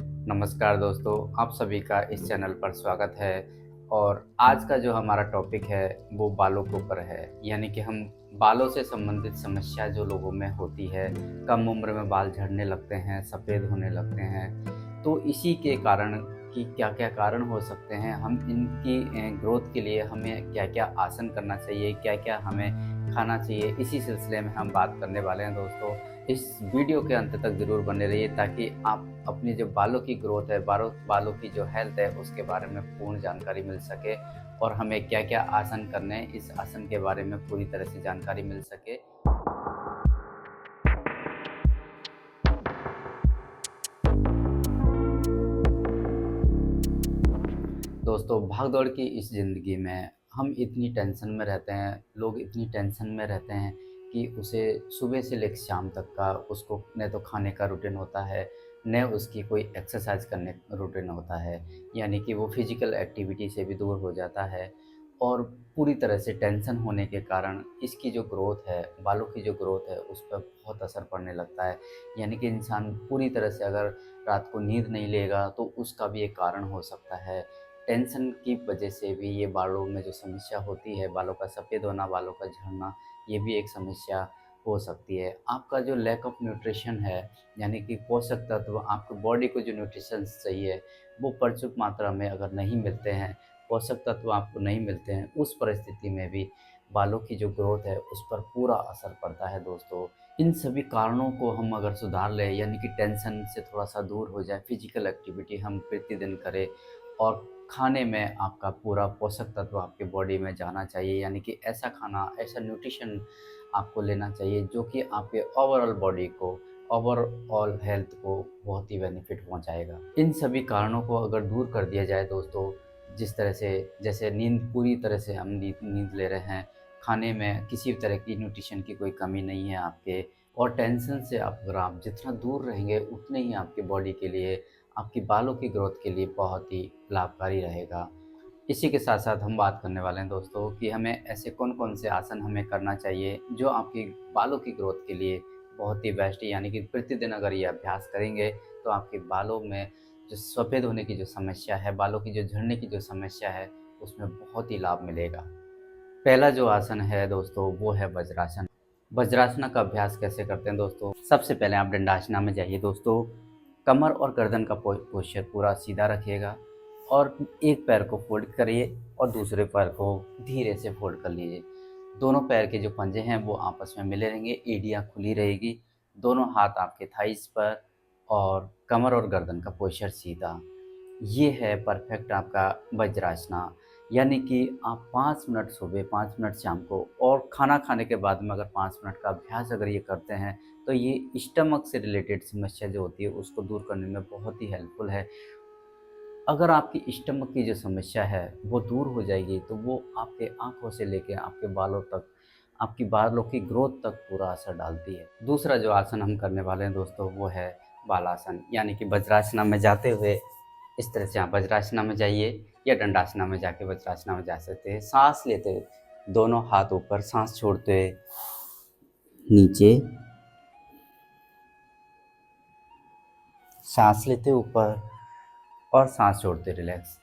नमस्कार दोस्तों, आप सभी का इस चैनल पर स्वागत है। और आज का जो हमारा टॉपिक है वो बालों के ऊपर है। यानी कि हम बालों से संबंधित समस्या जो लोगों में होती है, कम उम्र में बाल झड़ने लगते हैं, सफ़ेद होने लगते हैं, तो इसी के कारण कि क्या-क्या कारण हो सकते हैं, हम इनकी ग्रोथ के लिए हमें क्या-क्या आसन करना चाहिए, क्या-क्या हमें खाना चाहिए, इसी सिलसिले में हम बात करने वाले हैं दोस्तों। इस वीडियो के अंत तक ज़रूर बने रहिए ताकि आप अपनी जो बालों की ग्रोथ है, बालों की जो हेल्थ है, उसके बारे में पूर्ण जानकारी मिल सके और हमें क्या-क्या आसन करने हैं, इस आसन के बारे में पूरी तरह से जानकारी मिल सके। दोस्तों, भाग-दौड़ की इस ज़िंदगी में हम इतनी टेंशन में रहते हैं, लोग इतनी टेंशन में रहते हैं कि उसे सुबह से लेकर शाम तक का उसको न तो खाने का रूटीन होता है, न उसकी कोई एक्सरसाइज़ करने का रूटीन होता है। यानी कि वो फिज़िकल एक्टिविटी से भी दूर हो जाता है और पूरी तरह से टेंशन होने के कारण इसकी जो ग्रोथ है, बालों की जो ग्रोथ है, उस पर बहुत असर पड़ने लगता है। यानी कि इंसान पूरी तरह से अगर रात को नींद नहीं लेगा, तो उसका भी एक कारण हो सकता है। टेंशन की वजह से भी ये बालों में जो समस्या होती है, बालों का सफ़ेद होना, बालों का झड़ना, ये भी एक समस्या हो सकती है। आपका जो लैक ऑफ न्यूट्रिशन है, यानी कि पोषक तत्व आपकी बॉडी को जो न्यूट्रिशंस चाहिए, वो प्रचुर मात्रा में अगर नहीं मिलते हैं, पोषक तत्व आपको नहीं मिलते हैं, उस परिस्थिति में भी बालों की जो ग्रोथ है, उस पर पूरा असर पड़ता है दोस्तों। इन सभी कारणों को हम अगर सुधार लें, यानी कि टेंशन से थोड़ा-सा दूर हो जाए, फिज़िकल एक्टिविटी हम प्रतिदिन करें और खाने में आपका पूरा पोषक तत्व आपकी बॉडी में जाना चाहिए। यानी कि ऐसा खाना, ऐसा न्यूट्रिशन आपको लेना चाहिए जो कि आपके ओवरऑल बॉडी को, ओवरऑल हेल्थ को बहुत ही बेनिफिट पहुंचाएगा। इन सभी कारणों को अगर दूर कर दिया जाए दोस्तों, जिस तरह से जैसे नींद, पूरी तरह से हम नींद ले रहे हैं, खाने में किसी भी तरह की न्यूट्रिशन की कोई कमी नहीं है आपके, और टेंशन से अगर आप जितना दूर रहेंगे उतने ही आपकी बॉडी के लिए, आपकी बालों की ग्रोथ के लिए बहुत ही लाभकारी रहेगा। इसी के साथ-साथ हम बात करने वाले हैं दोस्तों कि हमें ऐसे कौन-कौन से आसन हमें करना चाहिए जो आपकी बालों की ग्रोथ के लिए बहुत ही बेस्ट है। यानी कि प्रतिदिन अगर ये अभ्यास करेंगे तो आपके बालों में जो सफ़ेद होने की जो समस्या है, बालों की जो झड़ने की जो समस्या है, उसमें बहुत ही लाभ मिलेगा। पहला जो आसन है दोस्तों वो है वज्रासन। वज्रासन का अभ्यास कैसे करते हैं दोस्तों? सबसे पहले आप दंडासना में जाइए दोस्तों। कमर और गर्दन का पोस्चर पूरा सीधा रखिएगा और एक पैर को फ़ोल्ड करिए और दूसरे पैर को धीरे से फ़ोल्ड कर लीजिए। दोनों पैर के जो पंजे हैं वो आपस में मिले रहेंगे, एड़ियाँ खुली रहेगी, दोनों हाथ आपके थाइज़ पर और कमर और गर्दन का पोस्चर सीधा। ये है परफेक्ट आपका वज्रासना। यानी कि आप 5 मिनट सुबह, 5 मिनट शाम को और खाना खाने के बाद में अगर 5 मिनट का अभ्यास अगर ये करते हैं, तो ये स्टमक से रिलेटेड समस्या जो होती है उसको दूर करने में बहुत ही हेल्पफुल है। अगर आपकी स्टमक की जो समस्या है वो दूर हो जाएगी, तो वो आपके आँखों से लेके आपके बालों तक, आपकी बालों की ग्रोथ तक पूरा असर डालती है। दूसरा जो आसन हम करने वाले हैं दोस्तों वो है बालासन। यानी कि वज्रासना में जाते हुए इस तरह से आप वज्रासना में जाइए या दंडासना में जाके वज्रासना में जा सकते हैं। साँस लेते हुए, दोनों हाथ ऊपर, साँस छोड़ते हुए नीचे, साँस लेते ऊपर और साँस छोड़ते रिलैक्स।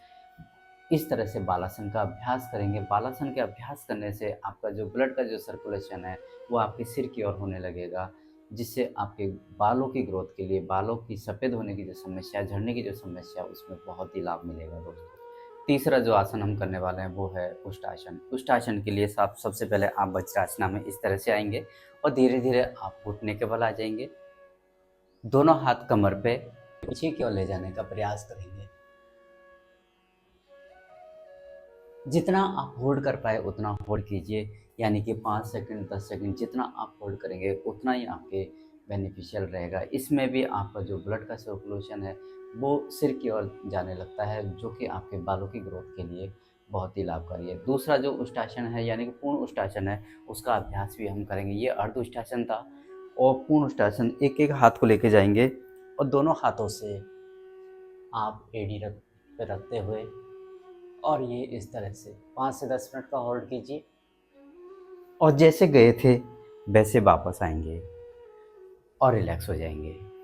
इस तरह से बालासन का अभ्यास करेंगे। बालासन के अभ्यास करने से आपका जो ब्लड का जो सर्कुलेशन है, वो आपके सिर की ओर होने लगेगा, जिससे आपके बालों की ग्रोथ के लिए, बालों की सफ़ेद होने की जो समस्या है, झड़ने की जो समस्या है, उसमें बहुत ही लाभ मिलेगा दोस्तों। तीसरा जो आसन हम करने वाले हैं वो है उष्टासन। उष्टासन के लिए आप सबसे पहले आप वज्रासना में इस तरह से आएँगे और धीरे-धीरे आप घुटने के बल आ जाएँगे। दोनों हाथ कमर पे पीछे की ओर ले जाने का प्रयास करेंगे। जितना आप होल्ड कर पाए उतना होल्ड कीजिए। यानी कि 5 सेकंड, 10 सेकंड जितना आप होल्ड करेंगे उतना ही आपके बेनिफिशियल रहेगा। इसमें भी आपका जो ब्लड का सर्कुलेशन है वो सिर की ओर जाने लगता है, जो कि आपके बालों की ग्रोथ के लिए बहुत ही लाभकारी है। दूसरा जो उष्टासन है, यानी कि पूर्ण उष्टासन है, उसका अभ्यास भी हम करेंगे। ये अर्ध उष्टासन था और पूर्ण उष्टासन, एक-एक हाथ को लेके जाएँगे और दोनों हाथों से आप एड़ी रख पे रखते हुए और ये इस तरह से 5 से 10 मिनट का होल्ड कीजिए और जैसे गए थे वैसे वापस आएँगे और रिलैक्स हो जाएँगे।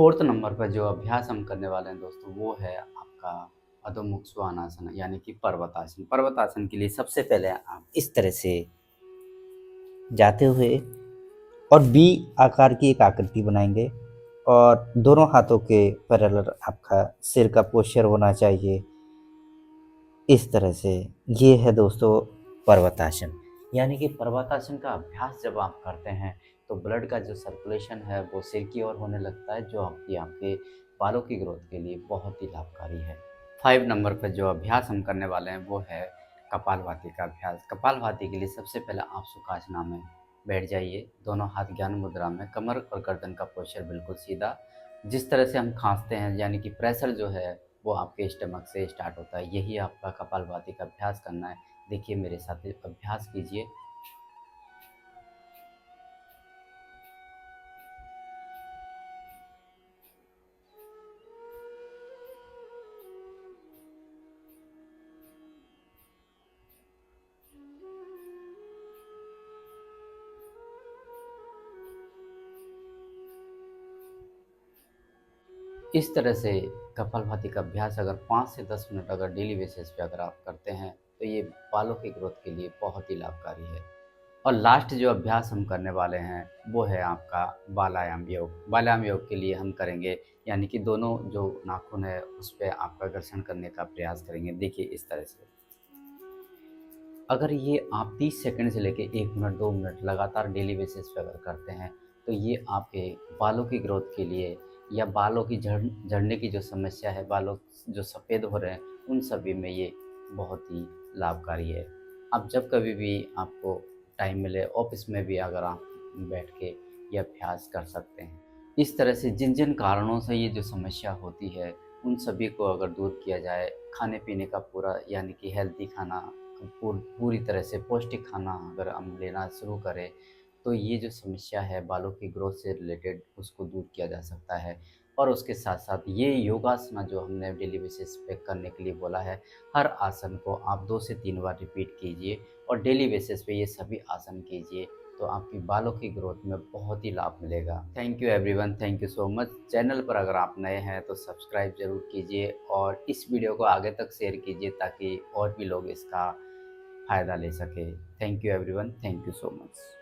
4th नंबर पर जो अभ्यास हम करने वाले हैं दोस्तों, वो है आपका अधोमुख श्वानासन यानी कि पर्वतासन। पर्वतासन के लिए सबसे पहले आप इस तरह से जाते हुए और बी आकार की एक आकृति बनाएंगे और दोनों हाथों के पैरेलल आपका सिर का पोस्चर होना चाहिए इस तरह से। ये है दोस्तों पर्वतासन। यानी कि पर्वतासन का अभ्यास जब आप करते हैं तो ब्लड का जो सर्कुलेशन है वो सिर की ओर होने लगता है, जो आपके बालों की ग्रोथ के लिए बहुत ही लाभकारी है। 5 नंबर पर जो अभ्यास हम करने वाले हैं वो है कपालभाति का अभ्यास। कपालभाति के लिए सबसे पहले आप सुखासना में बैठ जाइए, दोनों हाथ ज्ञान मुद्रा में, कमर और गर्दन का पोस्चर बिल्कुल सीधा। जिस तरह से हम खांसते हैं यानी कि प्रेशर जो है वो आपके स्टमक से स्टार्ट होता है, यही आपका कपालभाति का अभ्यास करना है। देखिए मेरे साथ अभ्यास कीजिए। इस तरह से कपालभाति का अभ्यास अगर 5 से 10 मिनट अगर डेली बेसिस पे अगर आप करते हैं तो ये बालों की ग्रोथ के लिए बहुत ही लाभकारी है। और लास्ट जो अभ्यास हम करने वाले हैं वो है आपका बालायाम योग। बालायाम योग के लिए हम करेंगे यानी कि दोनों जो नाखून है उस पर आपका घर्षण करने का प्रयास करेंगे। देखिए इस तरह से। अगर ये आप 30 सेकंड से लेके 1 मिनट 2 मिनट लगातार डेली बेसिस पे अगर करते हैं तो ये आपके बालों की ग्रोथ के लिए या बालों की झड़ने की जो समस्या है, बालों जो सफ़ेद हो रहे हैं, उन सभी में ये बहुत ही लाभकारी है। आप जब कभी भी आपको टाइम मिले ऑफिस में भी अगर आप बैठ के ये अभ्यास कर सकते हैं। इस तरह से जिन जिन कारणों से ये जो समस्या होती है उन सभी को अगर दूर किया जाए, खाने पीने का पूरा यानी कि हेल्दी खाना, पूरी तरह से पौष्टिक खाना अगर हम लेना शुरू करें तो ये जो समस्या है बालों की ग्रोथ से रिलेटेड उसको दूर किया जा सकता है। और उसके साथ साथ ये योगासना जो हमने डेली बेसिस पे करने के लिए बोला है, हर आसन को आप 2 से 3 बार रिपीट कीजिए और डेली बेसिस पे ये सभी आसन कीजिए तो आपकी बालों की ग्रोथ में बहुत ही लाभ मिलेगा। Thank you everyone, thank you so much. Channel पर अगर आप नए हैं तो सब्सक्राइब ज़रूर कीजिए और इस वीडियो को आगे तक शेयर कीजिए ताकि और भी लोग इसका फ़ायदा ले सके। Thank you everyone, thank you so much.